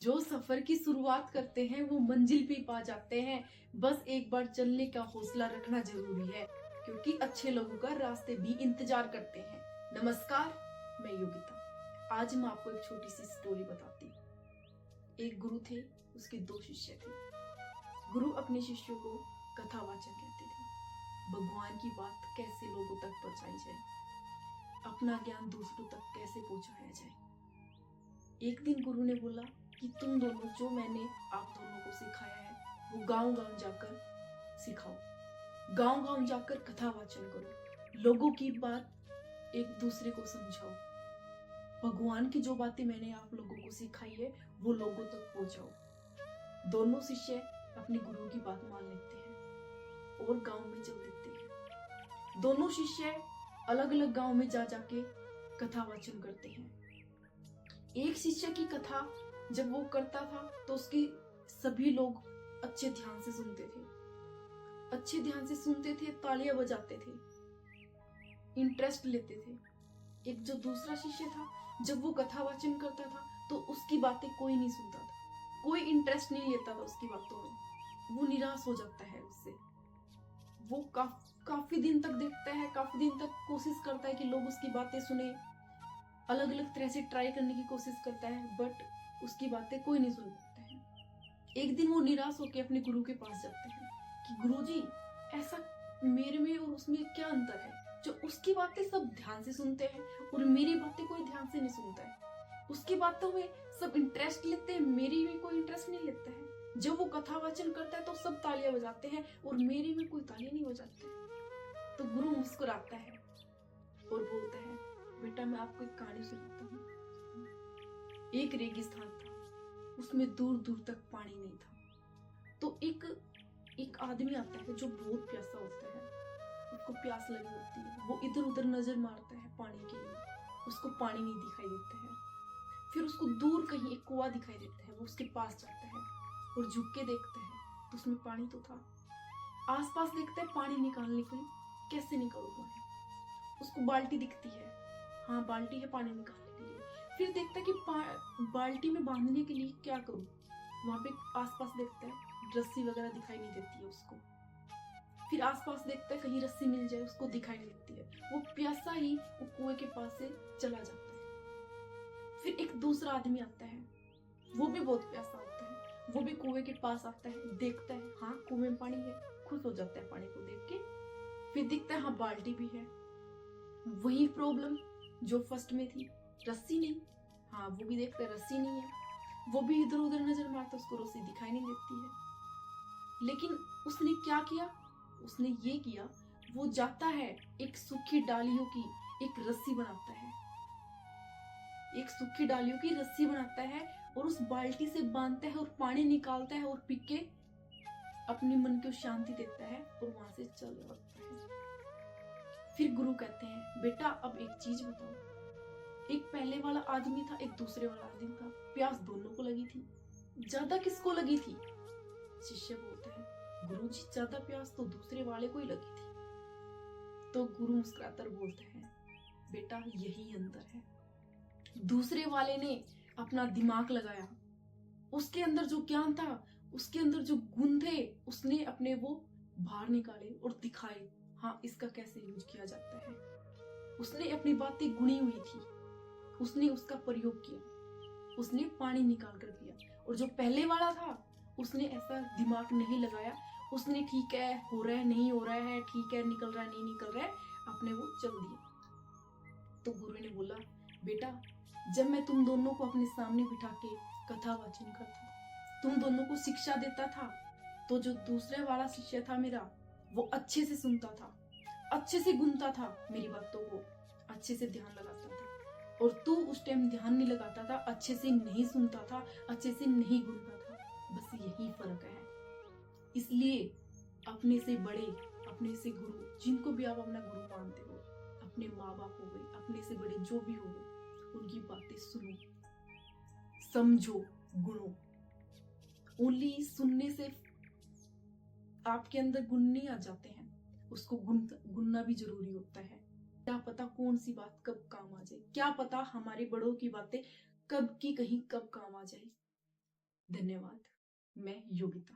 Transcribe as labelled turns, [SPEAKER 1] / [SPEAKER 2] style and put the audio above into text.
[SPEAKER 1] जो सफर की शुरुआत करते हैं वो मंजिल पे पा जाते हैं। बस एक बार चलने का हौसला रखना जरूरी है, क्योंकि अच्छे लोगों का रास्ते भी इंतजार करते हैं। नमस्कार, मैं योगिता। आज मैं आपको एक छोटी सी स्टोरी बताती हूँ। एक गुरु थे, उसके दो शिष्य थे। गुरु अपने शिष्यों को कथावाचन कहते थे। भगवान की बात कैसे लोगों तक पहुंचाई जाए, अपना ज्ञान दूसरों तक कैसे पहुंचाया जाए। एक दिन गुरु ने बोला कि तुम दोनों, जो मैंने आप दोनों को सिखाया है, वो गांव गांव जाकर सिखाओ। गांव गांव जाकर कथा वाचन करो, लोगों की बात एक दूसरे को समझाओ। भगवान की जो बातें मैंने आप लोगों को सिखाई है वो लोगों तक पहुंचाओ। दोनों शिष्य अपने गुरु की बात मान लेते हैं और गांव में चल देते हैं। दोनों शिष्य अलग अलग गांव में जा जाके कथा वाचन करते हैं। एक शिष्य की कथा जब वो करता था तो उसके सभी लोग अच्छे ध्यान से सुनते थे, अच्छे ध्यान से सुनते थे, तालियां बजाते थे, इंटरेस्ट लेते थे। एक जो दूसरा शिष्य था, जब वो कथा वाचन करता था तो उसकी बातें कोई नहीं सुनता था, कोई इंटरेस्ट नहीं लेता था उसकी बातों में। वो निराश हो जाता है उससे। वो काफी दिन तक देखता है, काफी दिन तक कोशिश करता है कि लोग उसकी बातें सुने, अलग अलग तरह से ट्राई करने की कोशिश करता है, बट उसकी बातें कोई नहीं सुन पाता है। एक दिन वो निराश होकर अपने गुरु के पास जाते हैं कि गुरुजी, ऐसा मेरे में और उसमें क्या अंतर है, जो उसकी बातें सब ध्यान से सुनते हैं और मेरी बातें कोई ध्यान से नहीं सुनता है। उसकी बातों में सब इंटरेस्ट लेते हैं, मेरी में कोई इंटरेस्ट नहीं लेता है। जब वो कथा वाचन करता है तो सब तालियां बजाते हैं और मेरी में कोई तालियां नहीं बजाते। तो गुरु मुस्कुराता है और बोलता है, बेटा मैं आपको एक कहानी सुनाता हूँ। एक रेगिस्तान था, उसमें दूर दूर तक पानी नहीं था। तो एक आदमी आता है जो बहुत प्यासा होता है, उसको प्यास लगी होती है। वो इधर उधर नजर मारता है पानी के लिए, उसको पानी नहीं दिखाई देता है। फिर उसको दूर कहीं एक कुआं दिखाई देता है, वो उसके पास जाता है और झुक के देखता है तो उसमें पानी तो था। आसपास देखता है पानी निकालने के लिए, कैसे निकालो पानी। उसको बाल्टी दिखती है, हाँ बाल्टी है पानी निकालने के लिए। फिर देखता है कि बाल्टी में बांधने के लिए क्या करूं। वहां पे आसपास देखता है, रस्सी वगैरह दिखाई नहीं देती है उसको। फिर आसपास देखता है कहीं रस्सी मिल जाए, उसको दिखाई नहीं देती है। वो प्यासा ही वो कुएं के पास से चला जाता है। फिर एक दूसरा आदमी आता है, वो भी बहुत प्यासा होता है। वो भी कुएं के पास आता है, देखता है हाँ कुएं में पानी है, खुश हो जाता है पानी को देख के। फिर दिखता है हाँ बाल्टी भी है। वही प्रॉब्लम जो फर्स्ट में थी, रस्सी नहीं। हाँ वो भी देखता है रस्सी नहीं है। वो भी इधर उधर नजर मारता, उसको रस्सी दिखाई नहीं देती है। लेकिन उसने क्या किया, उसने ये किया, वो जाता है एक सूखी डालियों की एक रस्सी बनाता है, एक सूखी डालियों की रस्सी बनाता है और उस बाल्टी से बांधता है और पानी निकालता है और पी के अपने मन को शांति देता है और वहां से चल जाता है। फिर गुरु कहते हैं, बेटा अब एक चीज बताओ। एक पहले वाला आदमी था, एक दूसरे वाला आदमी था, प्यास दोनों को लगी थी, ज्यादा किसको लगी थी? शिष्य बोलते हैं, गुरुजी ज्यादा प्यास तो दूसरे वाले को ही लगी थी। तो गुरु मुस्कुराकर बोलते हैं, बेटा यही अंतर है। दूसरे वाले ने अपना दिमाग लगाया, उसके अंदर जो ज्ञान था, उसके अंदर जो गुण थे, उसने अपने वो बाहर निकाले और दिखाए, हाँ इसका कैसे यूज किया जाता है। उसने अपनी बातें गुणी हुई थी, उसने उसका प्रयोग किया, उसने पानी निकाल कर दिया। और जो पहले वाला था, उसने ऐसा दिमाग नहीं लगाया, उसने ठीक है हो रहा है नहीं हो रहा है, ठीक है निकल रहा है नहीं निकल रहा है, अपने वो चल दिया। तो गुरु ने बोला, बेटा जब मैं तुम दोनों को अपने सामने बिठा के कथा वाचन करता, तुम दोनों को शिक्षा देता था, तो जो दूसरे वाला शिष्य था मेरा, वो अच्छे से सुनता था, अच्छे से गुनता था, मेरी बातों को अच्छे से ध्यान लगाता था। और तू उस टाइम ध्यान नहीं लगाता था, अच्छे से नहीं सुनता था, अच्छे से नहीं गुनता था। बस यही फर्क है। इसलिए अपने से बड़े, अपने से गुरु, जिनको भी आप अपना गुरु मानते हो, अपने माँ बाप हो गए, अपने से बड़े जो भी हो गए, उनकी बातें सुनो, समझो, गुणो। ओनली सुनने से आपके अंदर गुण नहीं आ जाते हैं, उसको गुनना भी जरूरी होता है। क्या पता कौन सी बात कब काम आ जाए, क्या पता हमारे बड़ों की बातें कब की कहीं कब काम आ जाए। धन्यवाद। मैं योगिता।